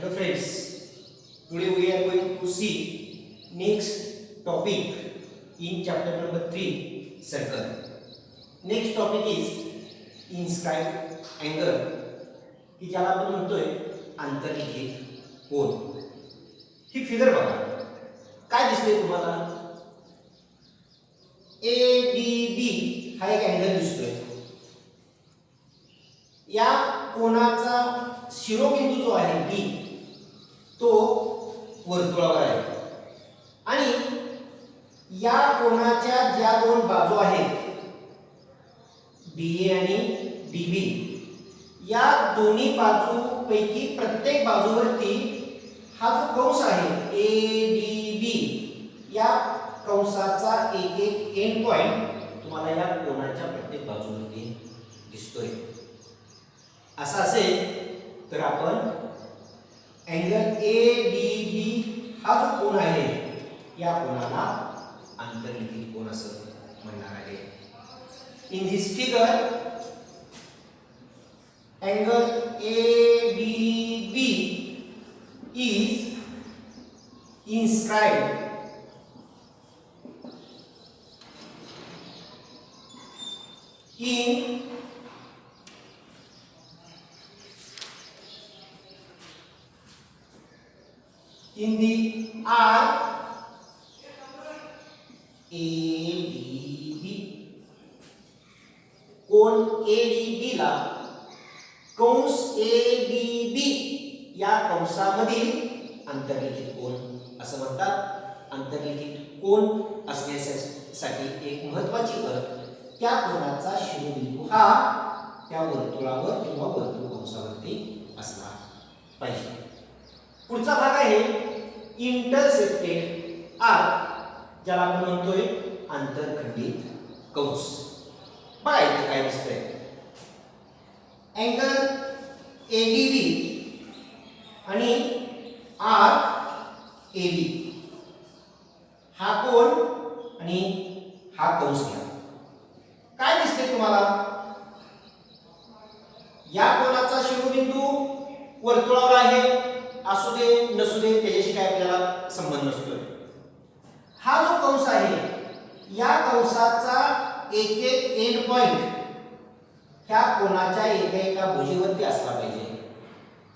Hello friends, today we are going to see next topic in chapter number 3, circle. Next topic is inscribed angle, की ज्याला आपण म्हणतोय आंतरलिखित कोन. ही figure बघा, काय दिसते तुम्हाला? ADB हा एक अँगल दिसतोय. या कोनाचा शिरोबिंदू जो आहे B तो वर्तुळावर आहे आणि या कोनाच्या ज्या दोन बाजू आहेत BA आणि DB या दोन्ही बाजूपैकी प्रत्येक बाजूवरती हा जो कंस आहे ADB या कंसाचा एक एक एंड पॉइंट तुम्हाला या कोनाच्या प्रत्येक बाजूवरती दिसतोय. असा असेल तर आपण अँगल ADB हा जो कोन आहे या कोनाला आंतरलिखित कोन असं म्हणणार आहे. In this figure angle ADB is inscribed in the arc ADB. Cone ADB ला कंस ADB या कंसामधील आंतरलिखित कोन असं म्हणतात. आंतरलिखित कोन असण्यासाठी एक महत्त्वाची अट त्या कोनाचा शिरोबिंदू हा त्या वर्तुळावर किंवा वर्तुळ कंसावरती असला पाहिजे. पुढचा भाग आहे इंटरसेप्टेड आर्क, ज्याला आपण म्हणतोय आंतरखंडित कंस. बघा इथे काय दिसतंय. अँगल ADB आणि आर्क AB हा कोन आणि हा कंस घ्या. काय दिसते तुम्हाला? या कोनाचा शिरोबिंदू वर्तुळावर आहे, असू दे नसू दे त्याच्याशी काय आपल्याला संबंध नसतोय. हा जो कंस आहे या कंसाचा एक एक एंड पॉइंट ह्या कोनाच्या एका भुजीवरती असला पाहिजे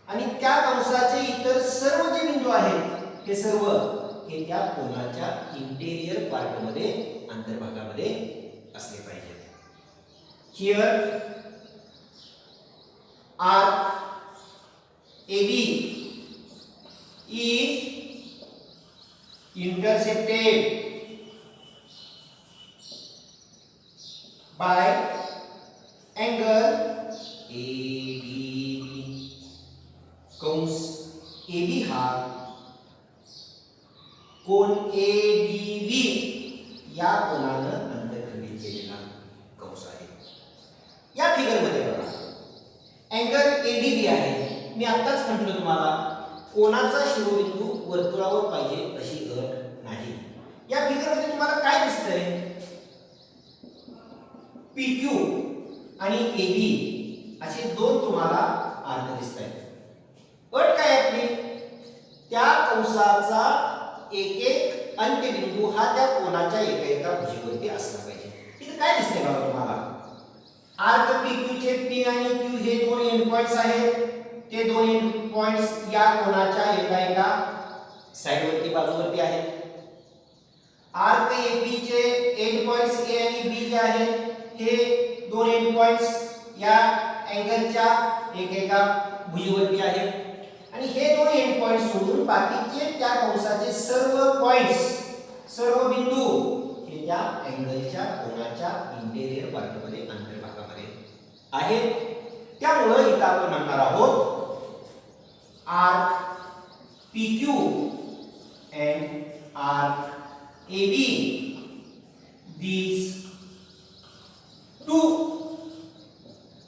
आणि त्या कंसाचे इतर सर्व जे बिंदू आहेत हे सर्व हे त्या कोनाच्या इंटेरियर पार्ट मध्ये अंतर्भागामध्ये असले पाहिजेत. Here arc AB is intercepted by angle ADB. कंस AB हा कोन ADB या कोनानं अंतर्खंडित केलेला कंस आहे. या फिगर मध्ये बघा अँगल ADB आहे. मी आताच म्हटलं तुम्हाला कोनाचा शिरोबिंदू वर्तुळावर पाहिजे अशी अट नाही. या फिगर मध्ये तुम्हाला काय दिसतंय? PQ आणि AB असे दोन तुम्हाला आर्क दिसतायत. अट काय आपली? त्या कंसाचा एक एक अंत्यबिंदू हा त्या कोनाच्या एका भुजीवरती असला पाहिजे. इथे काय दिसतंय बघा तुम्हाला? आर्क PQ चे P आणि Q हे दोन एंड पॉइंट्स आहेत. ते दोन एंड पॉइंट्स या कोनाच्या एका साइडवरती बाजूवरती आहेत. आर्क AB चे एंड पॉइंट्स A आणि B जे आहेत हे दोन एंड पॉइंट्स या अँगलच्या एका भुजीवरती आहेत आणि हे दोन एंड पॉइंट्स सोडून बाकीचे त्या कंसाचे सर्व पॉइंट्स सर्व बिंदू हे त्या अँगलच्या कोनाच्या इंटेरियर पार्टमध्ये अंतर्भागामध्ये आहेत. त्यामुळे इथं आपण म्हणणार आहोत arc PQ and arc AB, these two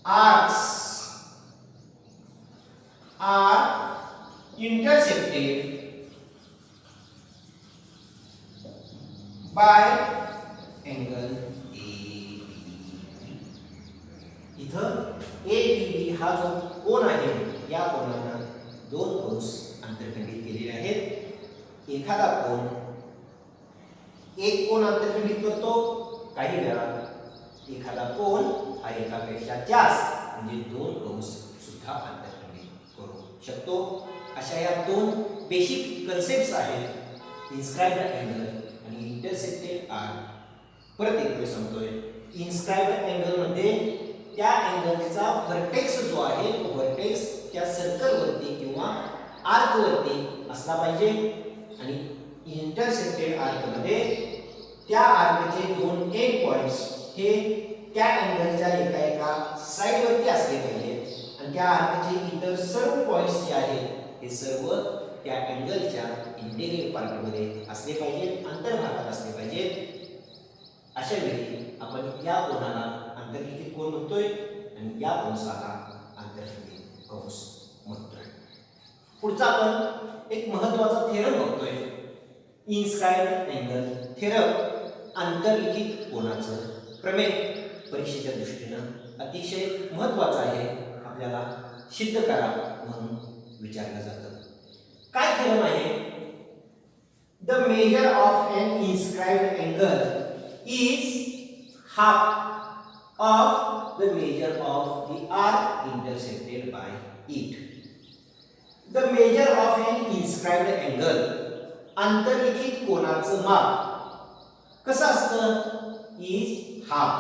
arcs are intersected by angle ADB. इथं ADB हा जो कोन आहे या कोनाला दोन कंस आंतरखंडित केलेले आहेत. एखादा कोन एक कोन आंतरखंडित करतो, काही वेळा एखादा कोन हा एकापेक्षा जास्त म्हणजे दोन कंस सुद्धा आंतरखंडित करू शकतो. अशा या दोन बेसिक कन्सेप्ट्स आहेत, इन्स्क्राइब्ड अँगल आणि इंटरसेप्टेड आर्क. परत एक वेळ सांगतोय, इन्स्क्राइब्ड अँगल मध्ये त्या अँगलचा व्हर्टेक्स जो आहे तो व्हर्टेक्स त्या सर्कलवरती किंवा आर्कवरती असला पाहिजे, आणि इंटरसेप्टेड आर्कमध्ये त्या आर्कचे दोन एंड पॉइंट्स हे त्या अँगलच्या एका साइडवरती असले पाहिजेत, आणि त्या आर्कचे इतर सर्व पॉइंट्स जे आहेत हे सर्व त्या अँगलच्या इंटेरियर पार्टमध्ये असले पाहिजेत, अंतर्भागात असले पाहिजेत. अशा वेळी आपण या कोनाला आंतरलिखित कोन म्हणतोय आणि या कंसाला आंतरखंडित कंस म्हणतोय. पुढचा आपण एक महत्त्वाचा थेरम बघतोय, इन्स्क्राइब्ड अँगल थेरम. आंतरलिखित कोनाचं प्रमेय परीक्षेच्या दृष्टीनं अतिशय महत्त्वाचं आहे, आपल्याला सिद्ध करा म्हणून विचारलं जातं. काय थेरम आहे? The measure of an inscribed angle is half of the measure of the arc intersected by it. The measure of an inscribed angle, आंतरलिखित कोनाचं माप कसं असतं? is half,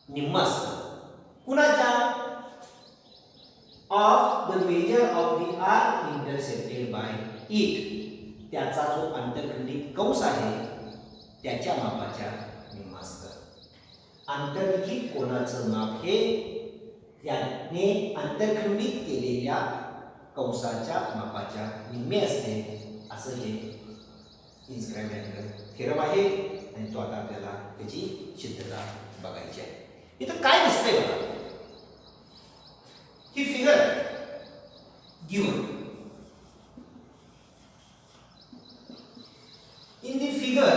निम्म असतं. कुणाच्या? of the measure of the arc intersected by it, त्याचा जो आंतरखंडित कंस आहे त्याच्या मापाच्या निम्म असतं. आंतरलिखित कोनाचं माप हे त्याने आंतरखंडित केलेल्या कंसाच्या मापाच्या निम्मे असते, असं हे इन्स्क्राइब्ड अँगल थेरम आहे, आणि तो आता आपल्याला त्याची सिद्धता बघायची आहे. इथं काय दिसतंय बघा, ही figure given. In the figure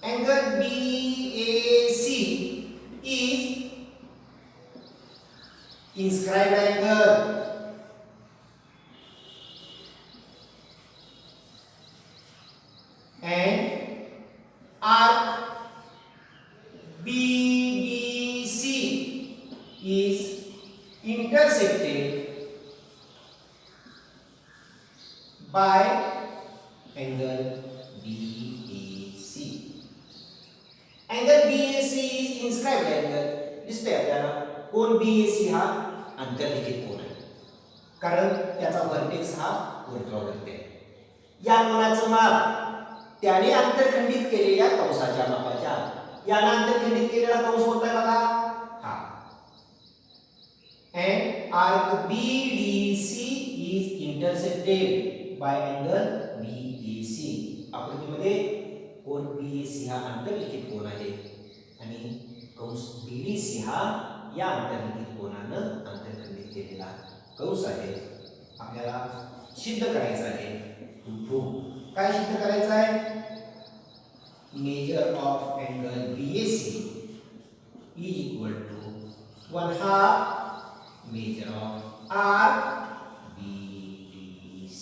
angle BAC is inscribed angle, and arc BDC is intersected by angle BAC. Angle BAC is inscribed angle. दिसतंय आपल्याला कोन BAC हा आंतरलिखित कोन आहे, कारण त्याचा व्हर्टेक्स हा ऊर्ध्वावरती आहे. या कोनाचं माप त्याने आंतरखंडित केलेल्या कंसाच्या मापाच्या, याला आंतरखंडित केलेला कंस कोणता आहे बघा, हा. and arc BDC is intersected by angle BAC. आकृतीमध्ये कोन BAC हा आंतरलिखित कोन आहे, आणि कंस BDC हा या आंतरलिखित कोनानं आंतरखंडित केलेला कंस आहे. आपल्याला सिद्ध करायचं आहे, टू प्रूव्ह. काय सिद्ध करायचं आहे? Measure of angle BAC is equal to 1/2 measure of arc BDC.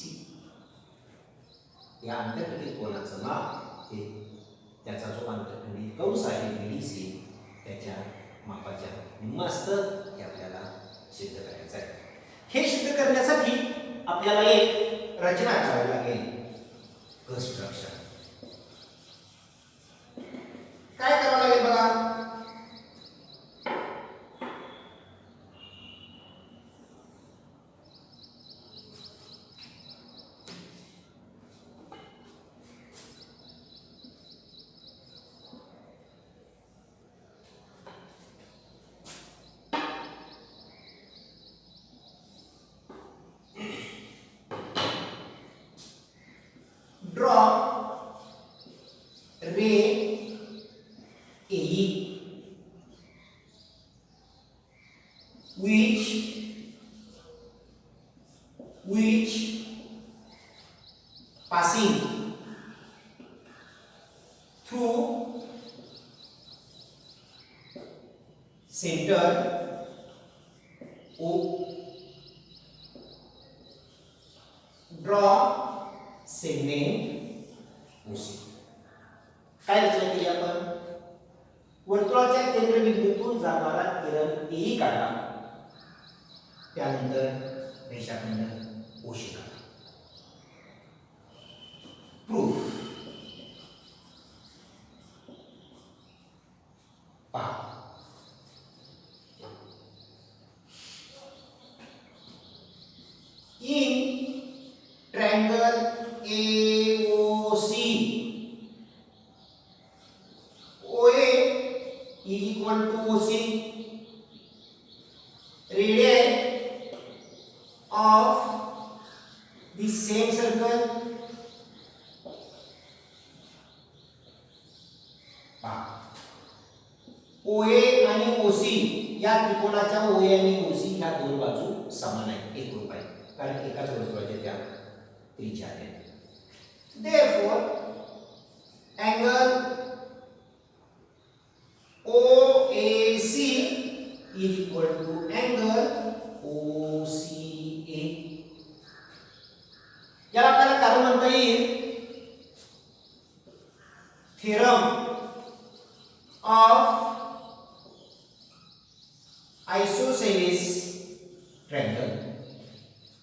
या आंतरखंडित कोनाचं माप हे त्याचा जो आंतरखंडित कंस आहे BDC त्याच्या मापाच्या निम्म असतं, हे आपल्याला सिद्ध करायचं आहे. हे सिद्ध करण्यासाठी आपल्याला एक रचना करावी लागेल, कन्स्ट्रक्शन. काय करावं लागेल बघा, draw ray AE which passing through center O. Draw segment OC. काय रचना केली आपण? वर्तुळाच्या केंद्रबिंदूतून जाणारा किरण AE काढा, त्यानंतर रेषाखंड OC काढा. प्रूफ पहा. In triangle AOC, OA is equal to OC, radii of the same circle. OA आणि OC या त्रिकोणाच्या OA आणि OC ह्या दोन बाजू समान आहेत, एकरूप आहेत, कारण एकाच वर्तुळाच्या त्या त्रिज्या आहेत. Therefore, angle OAC is equal to angle OCA. याला आपल्याला कारण म्हणता येईल थेरम ऑफ आयसोसेलेस ट्रायंगल,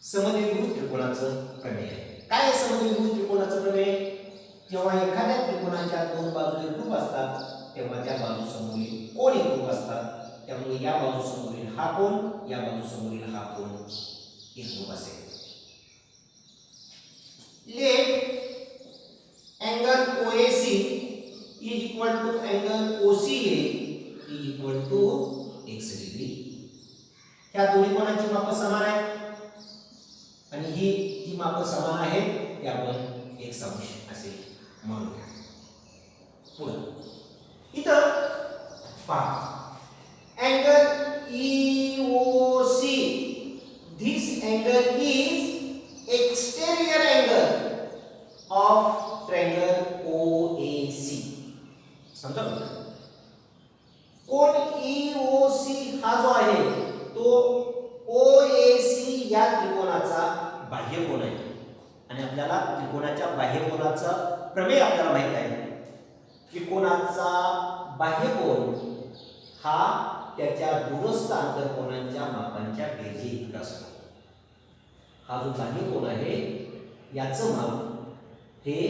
समद्विभुज त्रिकोणाचं प्रमेय आहे. काय समद्विभुज त्रिकोणाचं प्रमेय? जेव्हा एखाद्या त्रिकोणाच्या दोन बाजू एकरूप असतात तेव्हा त्या बाजू समोरील कोन एकरूप असतात, त्यामुळे या बाजू समोरील हा कोन, या बाजू समोरील हा कोन एकरूप असेल. Let angle OAC is equal to angle OCA is equal to x degree. ह्या दोन्ही कोणांची माप समान आहेत आणि ही जी माप समान आहेत ते आपण एक अंश असे म्हणूया. पुढे इथं पहा, angle EOC, this angle is exterior angle of triangle OAC. समजा कोण EOC हा जो आहे तो OAC या त्रिकोणाचा बाह्य कोन आहे आणि आपल्याला त्रिकोणाच्या बाह्य कोनाचा प्रमेय आपल्याला माहित आहे. त्रिकोणाचा बाह्य कोन हा त्याच्या दूरस्थ आंतरकोनांच्या मापांच्या बेरजे इतका असतो. हा जो बाह्य कोन आहे याचं माप हे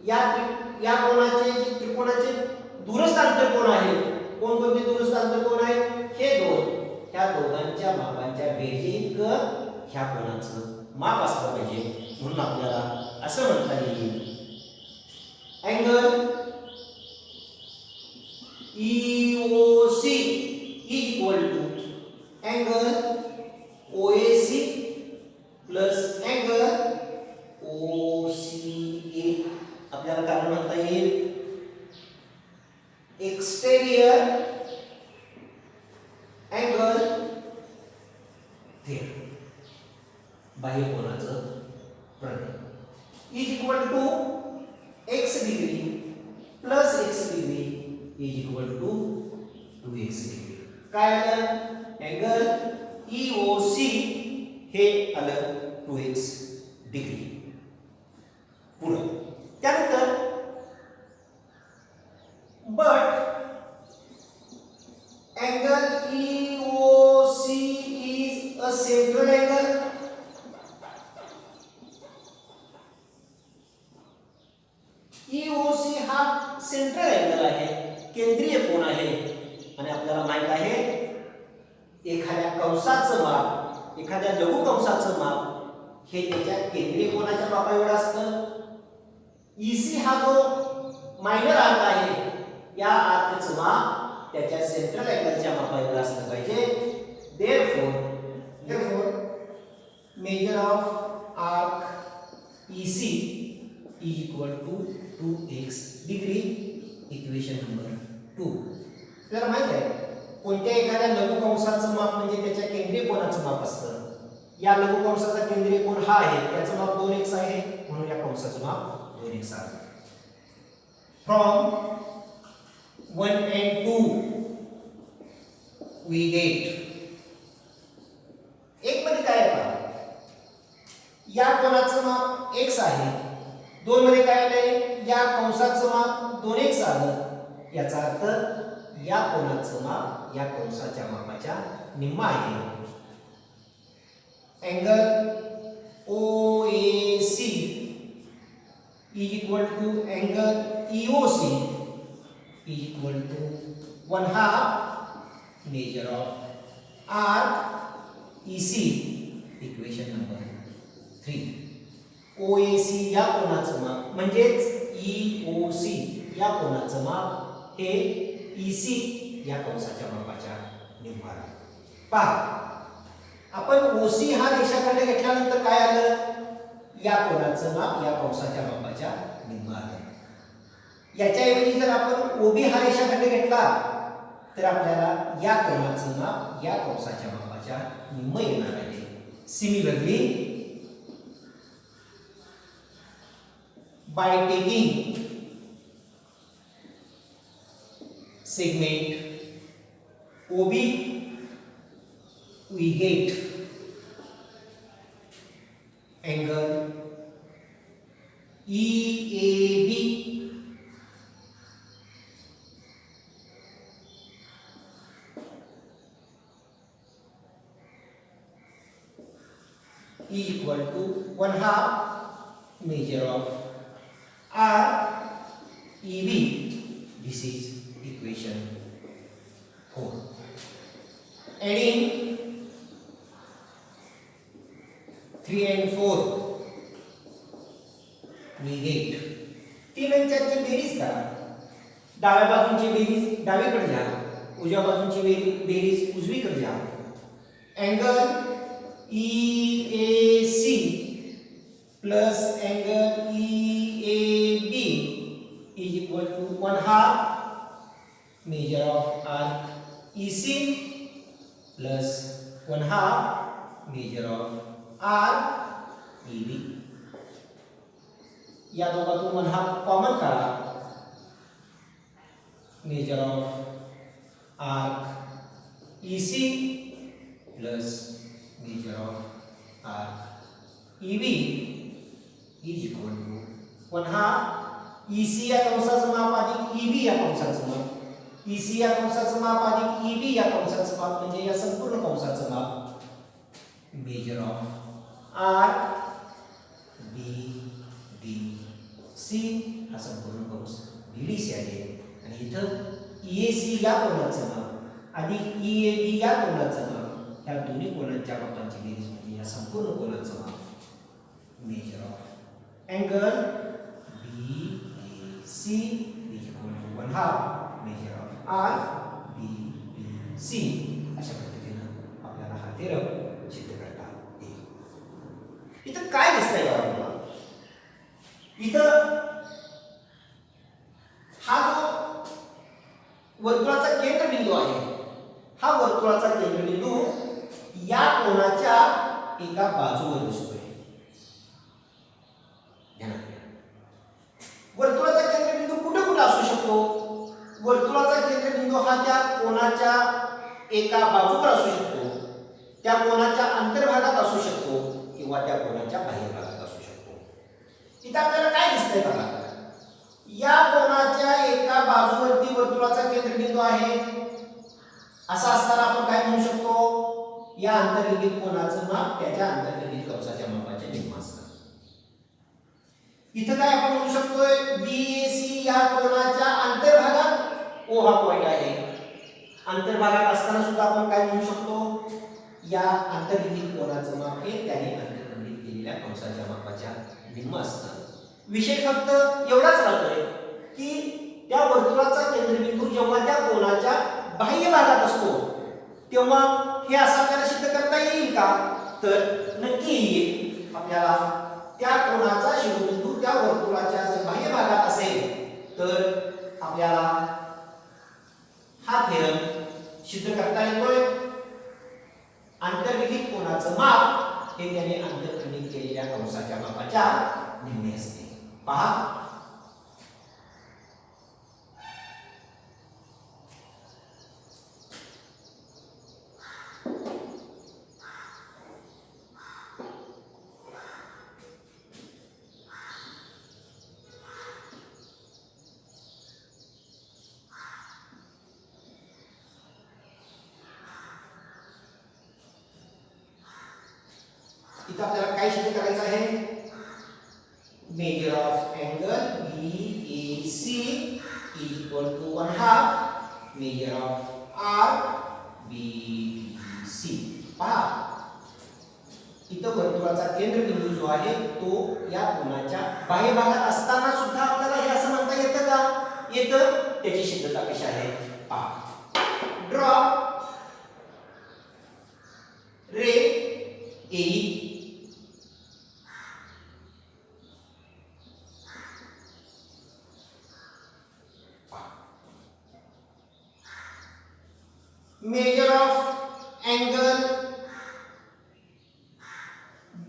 या कोनाचे जे त्रिकोणाचे दूरस्थ आंतरकोन आहे, कोणकोणते दूरस्थ आंतरकोन आहेत? हे दोन, ह्या दोघांच्या मापांच्या बेरजे इतकं ह्या कोनाचं माप असलं पाहिजे. म्हणून आपल्याला असं म्हणता येईल angle EOC is equal to angle OAC plus angle OCA. आपल्याला कारण म्हणता येईल एक्सटेरियर अँगल थेटा, बाह्य कोनाचं प्रमेय is equal to x degree plus x degree is equal to 2x degree. काय आलं? अँगल EOC हे आलं 2x डिग्री. पुढे त्यानंतर but angle EOC is a central angle. EOC हा सेंट्रल अँगल आहे, केंद्रीय कोन आहे आणि आपल्याला माहित आहे एखाद्या कंसाचं माप, एखाद्या लघु कंसाचं माप हे त्याच्या केंद्रीय कोनाच्या मापाएवढं असतं. EC हा जो मायनर आर्क आहे या आर्कचं माप त्याच्या सेंट्रल अँगलच्या मापाएवढं असलं पाहिजे. therefore measure of arc EC is equal to 2x degree. Equation number 2. आपल्याला माहित आहे कोणत्या एखाद्या लघु कंसाचं माप म्हणजे त्याच्या केंद्रीय कोनाचं माप असतं. या लघु कंसाचा केंद्रीय कोन हा आहे, त्याचं माप 2x आहे, म्हणून या कंसाचं माप 2x आहे. From 1 and 2 we get आलं याचा अर्थ या कोनाचं माप या कंसाच्या मापाच्या निम्मा आहे. Angle OAC is equal to angle EOC is equal to 1/2 measure of arc EC. Equation number 3. OAC या कोनाचं माप म्हणजेच EOC या कोनाचं माप हे EC या कंसाच्या मापाच्या निम्मा आहे. पहा आपण OC हा रेषाखंड घेतल्यानंतर काय आलं, या कोनाचं माप या कंसाच्या मापाच्या निम्मा आलं. याच्याऐवजी जर आपण OB हा रेषाखंड घेतला तर आपल्याला या कोनाचं माप या कंसाच्या मापाच्या निम्म येणार आहे. Similarly by taking segment OB we get angle EAB is equal to 1/2 measure of REB. This is equation 4. Adding 3 and 4 we get 3 आणि 4 ची बेरीज करा. डाव्या बाजूची बेरीज डावीकडे घ्या, उजव्या बाजूची बेरीज उजवीकडे घ्या. Angle EAC plus angle EAB is equal to 1/2 measure of arc EC plus 1/2 measure of arc EB. या दोघातून 1/2 कॉमन करा. Major of arc EC plus major of arc EB is equal to 1/2 EC या कंसाचं माप अधिक EB या कंसाचं माप. EC या कंसाचं माप अधिक EB या कंसाचं माप म्हणजे या संपूर्ण कंसाचं माप. मेजर ऑफ आर्क BDC हा संपूर्ण कंस BDC आहे. आणि इथं EAC या कोनाचं माप अधिक EAB या कोनाचं माप, या दोन्ही कोनांच्या मापांची बेरीज म्हणजे या संपूर्ण कोनाचं माप. Measure of angle BAC is equal to 1/2 measure of arc BBC. अशा पद्धतीने आपल्याला हा थेरम सिद्ध करता येईल. इथं काय दिसतंय बघा, इथं हा जो वर्तुळाचा केंद्रबिंदू आहे, हा वर्तुळाचा केंद्रबिंदू या कोनाच्या एका बाजूवर दिसतोय. वर्तुळाचा केंद्रबिंदू कुठे कुठे असू शकतो? वर्तुळाचा केंद्रबिंदू हा त्या कोनाच्या एका बाजूवर असू शकतो, त्या कोनाच्या अंतर्भागात असू शकतो किंवा त्या कोनाच्या बाह्य भागात असू शकतो. इथे आपल्याला काय दिसतंय बघा, या कोनाच्या एका बाजूवरती वर्तुळाचा केंद्रबिंदू आहे. असा असताना आपण काय म्हणू शकतो, या अंतर्लिखित कोनाचं माप त्याच्या अंतर्लिखित कंसाच्या मापाच्या निम्मा असतं. इथं काय आपण म्हणू शकतोय, BAC या कोनाच्या अंतर्भागात O हा पॉइंट आहे. अंतर्भागात असताना सुद्धा आपण काय म्हणू शकतो, या अंतर्लिखित कोनाचं माप हे त्याने अंतर्खंडित केलेल्या कंसाच्या मापाच्या निम्म असतं. विषय फक्त एवढाच राहतोय की त्या वर्तुळाचा केंद्रबिंदू जेव्हा त्या कोनाच्या बाह्य भागात असतो तेव्हा हे असं आपल्याला सिद्ध करता येईल का? तर नक्की येईल. आपल्याला त्या कोनाचा शिरोबिंदू त्या वर्तुळाच्या जर बाह्य भागात असेल तर आपल्याला हा थेरम सिद्ध करता येतोय. अंतर्लिखित कोनाचं माप हे त्याने अंतर्खंडित केलेल्या कंसाच्या मापाच्या निम्मे असते. पहा, इथं आपल्याला काय सिद्ध करायचं आहे? Measure of angle BAC equal to 1/2 measure of RBC. पहा इथं वर्तुळाचा केंद्रबिंदू जो आहे तो या कोनाच्या बाह्य भागात असताना सुद्धा आपल्याला हे असं म्हणता येतं का? येतं. त्याची सिद्धता कशी आहे पहा. Draw ray AE measure of angle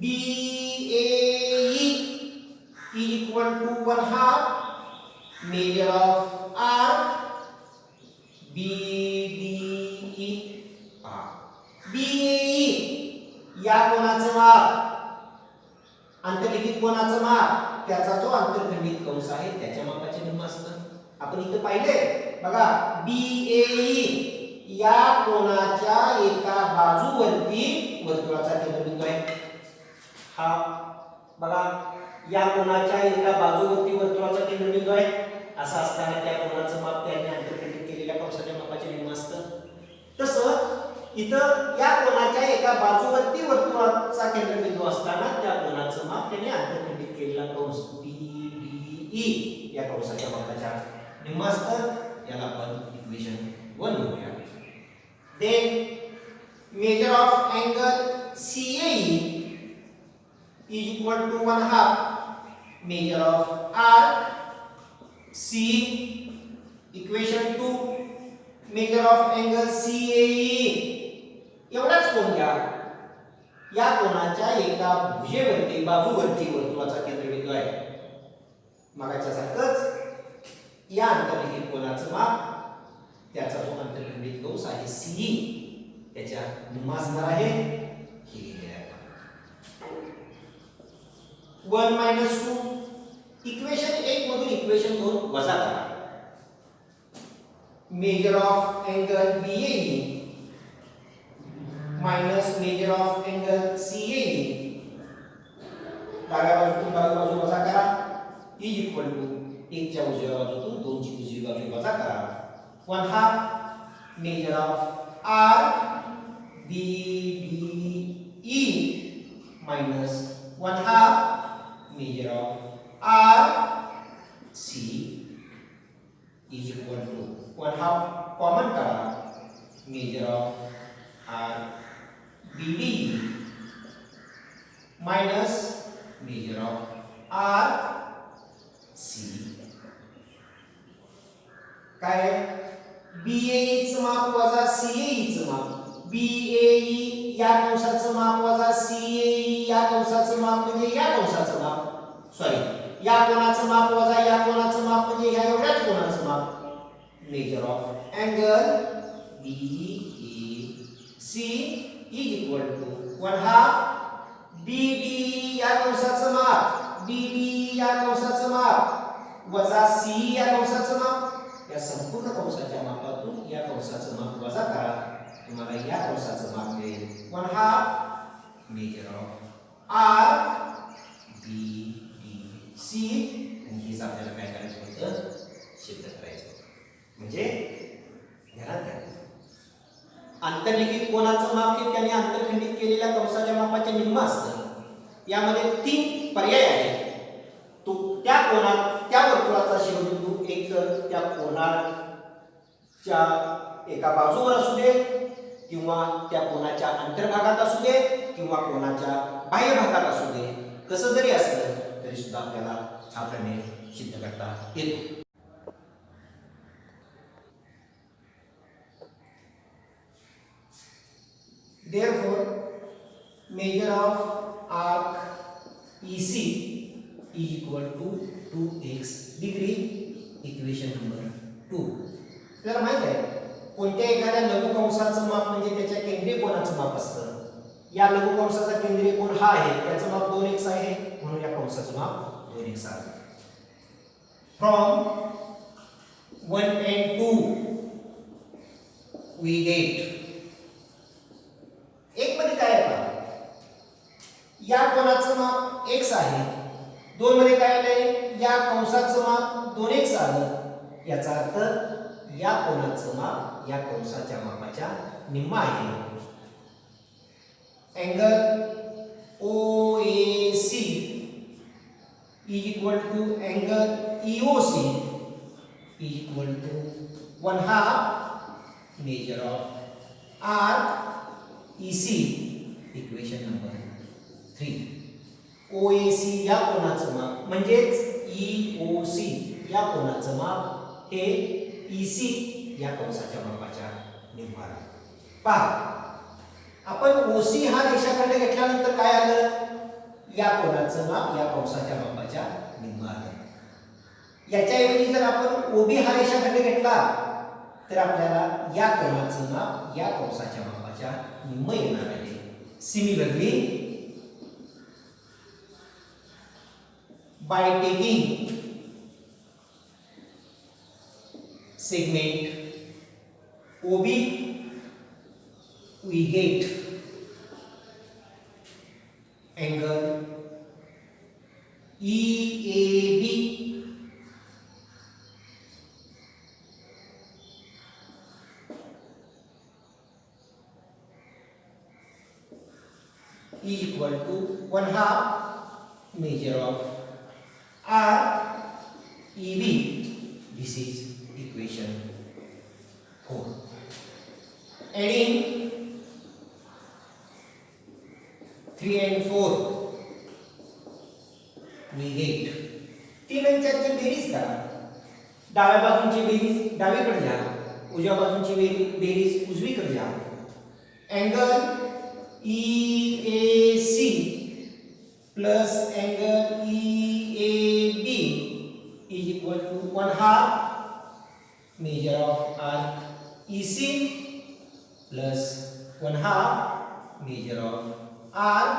BAE is equal to 1/2 measure of RBDE. BAE या कोणाचं माप, अंतर्लिखित कोणाचं माप, त्याचा जो अंतर्खंडित कंस आहे त्याच्या मापाचे निम्म असतं. आपण इथं पाहिले बघा, BAE या कोणाच्या एका बाजूवरती वर्तुळाचा केंद्रबिंदू आहे. हा बघा, या कोणाच्या एका बाजूवरती वर्तुळाचा केंद्रबिंदू आहे. असं असताना त्या कोणाचं माप त्याने अंतर्खंडित केलेल्या कंसाच्या मापाचे निम्म असतं. तसं इथं या कोणाच्या एका बाजूवरती वर्तुळाचा केंद्रबिंदू असताना त्या कोणाचं माप त्याने अंतर्खंडित केलेला कंस BDE या कंसाच्या मापाच्या निम्म असतं. याला आपण इक्वेशन 1 म्हणूया. Then measure of angle CAE is equal to 1/2 measure of RC. Equation 2 measure of angle CAE. एवढाच कोन घ्या. या कोणाच्या एका भुजेवरती बाजूवरती वर्तुळाचा केंद्रबिंदू आहे. मागाच्या सारखंच या अंतर्लिखित कोनाचं माप, त्याचा जो अंतर्खंडित कंस आहे CE त्याच्या निम्म असणार आहे. हे लिहिले आहे 1 - 2. इक्वेशन 1 मधून इक्वेशन 2 वजा करा. Major of angle BAE minus major of angle CAE, डाव्या बाजूतून डावी बाजू वजा करा. इज इक्वल टू 1 च्या उजव्या बाजूतून 2 ची उजवी बाजू वजा करा. 1/2 measure of RBDE minus 1/2 measure of RC is equal to 1/2 common करा. measure of RBDE minus measure of RC काय? BAE चं माप वजा CAE चं माप. BAE या कंसाचं माप वजा CAE या कंसाचं माप म्हणजे या कंसाचं माप. सॉरी, या कोणाचं माप वजा या कोणाचं माप म्हणजे ह्या एवढ्याच कोणाचं माप. Measure of angle BAC is equal to 1/2 BD या कंसाचं माप, BD या कंसाचं माप वजा CE या कंसाचं माप. या संपूर्ण कंसाच्या मापातून या कंसाचं माप वजा करा. तुम्हाला या कंसाचं माप मिळेल 1/2 मेजर ऑफ RBDC. आणि हेच आपल्याला काय करायचं होतं? सिद्ध करायचं होतं. म्हणजे ध्यानात घ्या, अंतर्लिखित कोनाचं माप हे त्याने अंतर्खंडित केलेल्या कंसाच्या मापाचे निम्म असतं. यामध्ये 3 पर्याय आहेत. तो त्या कोनात त्या वर्तुळाचा शिरोबिंदू एक तर त्या कोनाच्या एका बाजूवर असू दे किंवा त्या कोनाच्या अंतर्भागात असू दे किंवा कोनाच्या बाह्य भागात असू दे. कसं जरी असलं तरी सुद्धा आपल्याला हा प्रमेय सिद्ध करता येतो. Therefore, measure of arc EC is equal to 2x degree. Equation number 2. आपल्याला माहित आहे कोणत्या एखाद्या लघुकंसाचं माप म्हणजे त्याच्या केंद्रीय कोनाचं माप असतं. या लघुकंसाचा केंद्रीय कोन हा आहे, त्याचं माप 2x आहे, म्हणून या कंसाचं माप 2x आहे. From 1 and 2 we get एक मध्ये काय आहे? या काय आलंय या कंसाचं माप 2x आलं याचा अर्थ या कोनाचं माप या कंसाच्या मापाच्या निम्मा आहे angle OAC is equal to angle EOC is equal to 1/2 measure of arc EC equation number 3 OAC या कोनाचं माप म्हणजेच EOC या कोनाचं माप हे EC या कंसाच्या मापाच्या निम्मा आहे पहा आपण OC हा रेषाखंड घेतल्यानंतर काय आलं या कोनाचं माप या कंसाच्या मापाच्या निम्मा आलं याच्याऐवजी जर आपण OB हा रेषाखंड घेतला तर आपल्याला या कोनाचं माप या कंसाच्या मापाच्या निम्म येणार आहे similarly by taking segment OB we get angle EAB is equal to 1/2 measure of REB. This is equation 4. Adding 3 and 4 we get 3 आणि 4 ची बेरीज करा डाव्या बाजूची बेरीज डावीकडे घ्या उजव्या बाजूची बेरीज उजवीकडे घ्या angle EAC plus angle EAB is equal to 1/2 measure of arc EC plus 1/2 measure of arc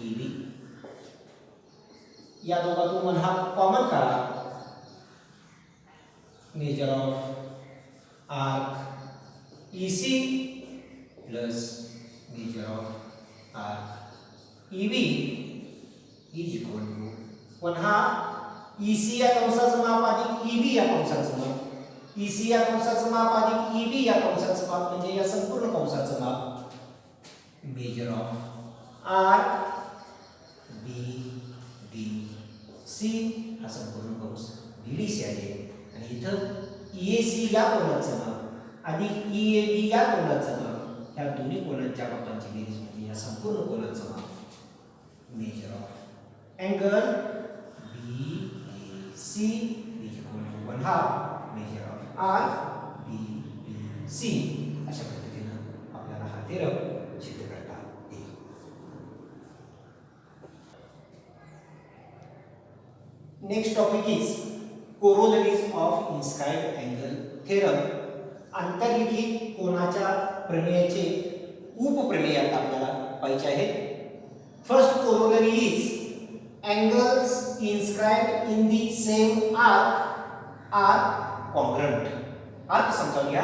EB. या दोघातून 1/2 कॉमन करा major of arc EC plus major of arc EB is equal to 1/2 EC या कंसाचं माप अधिक EB या कंसाचं माप EC या कंसाचं माप अधिक EB या कंसाचं माप म्हणजे या संपूर्ण कंसाचं माप मेजर ऑफ आर्क BDC हा संपूर्ण कंस BDC आहे आणि इथं EAC या कोनाचं माप अधिक EAB या कोनाचं माप या दोन्ही कोनांच्या मापांची बेरीज म्हणजे या संपूर्ण कोनाचं माप measure of angle BAC is equal to 1/2 measure of arc BBC अशा पद्धतीने आपल्याला हा थेरम सिद्ध करता येईल. Next topic is corollaries of inscribed angle theorem. अंतर्लिखित कोनाच्या प्रमेयाचे उपप्रमेय आता आपल्याला पाहिजे आहेत. First corollary is angles inscribed in the same arc are congruent. अर्थ समजावून घ्या.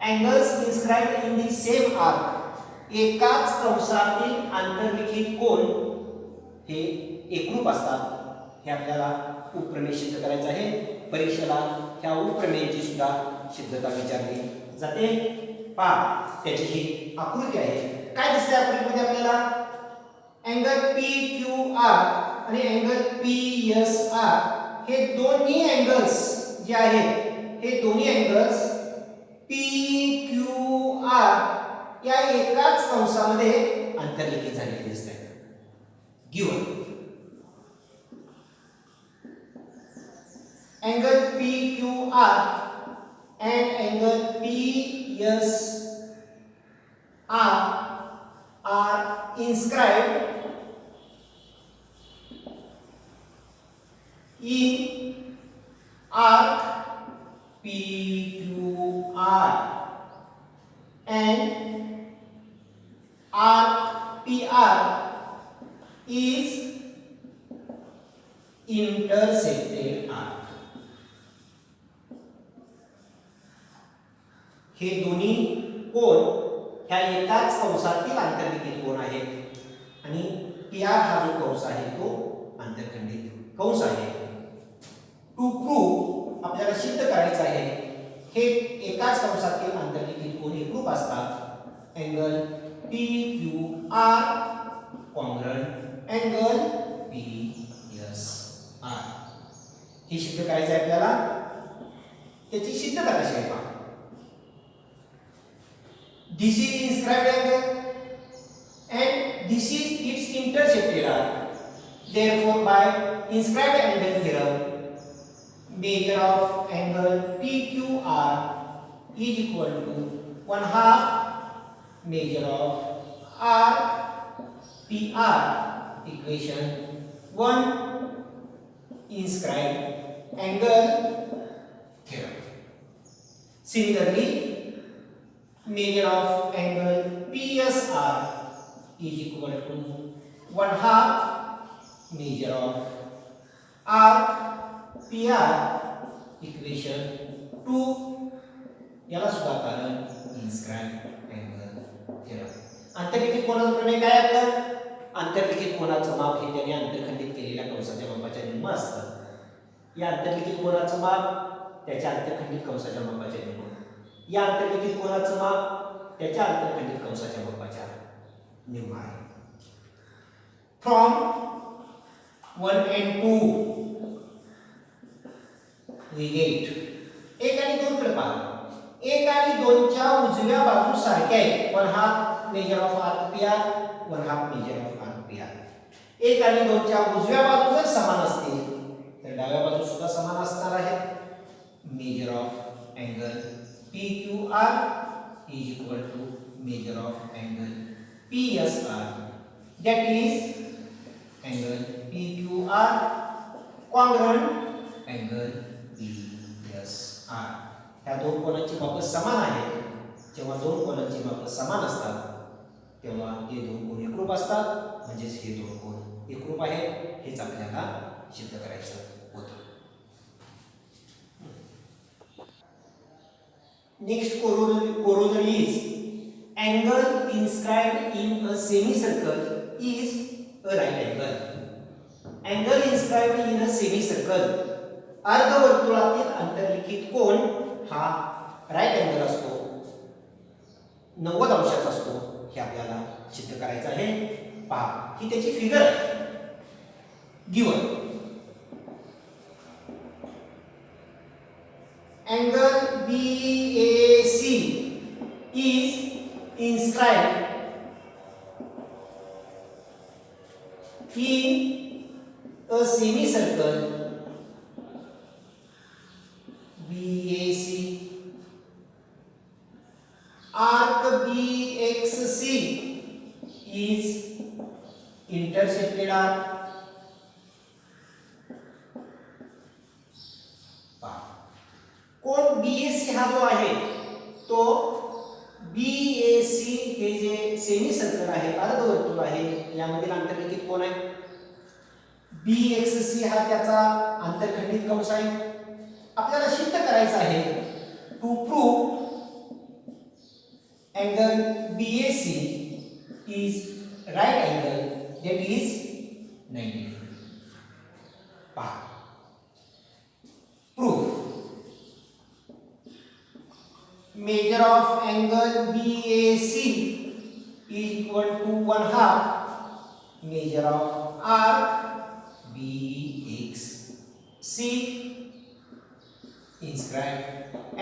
angles inscribed in the same arc एकाच कंसातील आंतरलिखित कोन हे एकरूप असतात हे आपल्याला उपप्रमेय सिद्ध करायचं आहे. परीक्षेला ह्या उपप्रमेयाची सुद्धा सिद्धता विचारली जाते. पहा त्याची ही आकृती आहे. काय दिसते आकृतीमध्ये आपल्याला अँगल PQR आणि अँगल PSR हे दोन्ही अँगल्स जे आहेत हे दोन्ही अँगल्स PQR या एकाच कंसामध्ये अंतर्लिखित झालेले दिसतात. Given angle PQR and angle PSR are inscribed in arc PQR and arc PR is intersected arc. हे दोन्ही कोन ह्या एकाच कंसातील आंतरलिखित कोन आहेत आणि PR हा जो कंस आहे तो आंतरखंडित कंस आहे. टू प्रूव्ह आपल्याला सिद्ध करायचं आहे हे एकाच कंसातील आंतरलिखित कोन एकरूप असतात. Angle P Q R congruent angle P S R. हे सिद्ध करायचं आहे आपल्याला. त्याची सिद्धता कशी आहे पहा. This is inscribed angle and this is its intersected arc. Therefore, by inscribed angle theorem, measure of angle PQR is equal to 1/2 measure of arc PR. Equation 1 inscribed angle theorem. Similarly, measure of angle PSR is equal to 1/2 measure of arc PR. Equation 2 याला सुद्धा कारण inscribed angle theorem. आंतरलिखित कोनाचं प्रमेय काय आपलं. आंतरलिखित कोनाचं माप हे त्याने आंतरखंडित केलेल्या कंसाच्या मापाच्या निम्म असतं. या आंतरलिखित कोनाचं माप त्याच्या आंतरखंडित कंसाच्या मापाच्या निम्म. या आंतरलिखित कोनाचं माप त्याच्या आंतरखंडित कंसाच्या मापाच्या निम्म आहे. फ्रॉम 1 and 2 we get 1 आणि 2 कडे पहा. 1 आणि 2 च्या उजव्या बाजू सारख्या आहेत. 1/2 measure of arc P R 1/2 measure of arc P R. 1 आणि 2 च्या उजव्या बाजू जर समान असतील तर डाव्या बाजू सुद्धा समान असणार आहेत. Major of angle PQR is equal to measure of angle PSR, that is angle PQR congruent angle PSR. ह्या दोन कोनांची माप समान आहेत. जेव्हा दोन कोनांची माप समान असतात तेव्हा हे दोन कोन एकरूप असतात. म्हणजेच हे दोन कोन एकरूप आहेत हेच आपल्याला सिद्ध करायचं होतं. Next corollary is angle inscribed in a semicircle is a right angle. Angle inscribed in a semicircle अर्धवर्तुळातील अंतर्लिखित कोन हा राईट अँगल असतो. 90 अंशाचा असतो. हे आपल्याला सिद्ध करायचं आहे. पहा ही त्याची फिगर आहे given. Angle BAC is inscribed in a semicircle BAC. Arc BXC is intersected arc. कोण BAC हा जो आहे तो BAC हे जे सेमी सर्कल आहे अर्धवर्तुळ आहे यामधील आंतरलिखित कोण आहे. BXC हा त्याचा आंतरखंडित कंस आहे. आपल्याला सिद्ध करायचं आहे to prove angle BAC is right angle that is 90 degree. पहा proof. Measure of angle BAC is equal to 1/2 measure of arc BXC. Inscribed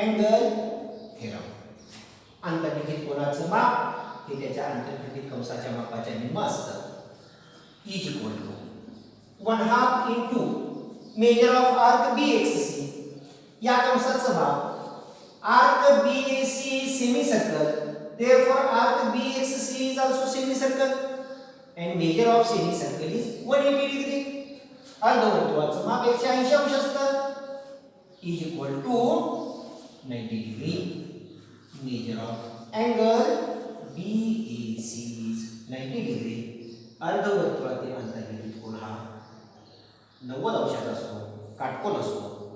angle theorem. आंतरलिखित कोनाचं माप हे त्याच्या आंतरखंडित कंसाच्या मापाच्या निम्म असतं. is equal to 1/2 into measure of arc BXC. या कंसाचं माप arc BAC is semicircle, therefore arc BXC is also semicircle and measure of semicircle is 180 degree. अर्धवर्तुळाचं माप 180 अंश असतं. is equal to 90 degree. Measure of angle BAC is 90 degree. अर्धवर्तुळातील अंतर्लिखित कोन हा 90 अंशाचा असतो, काटकोन असतो.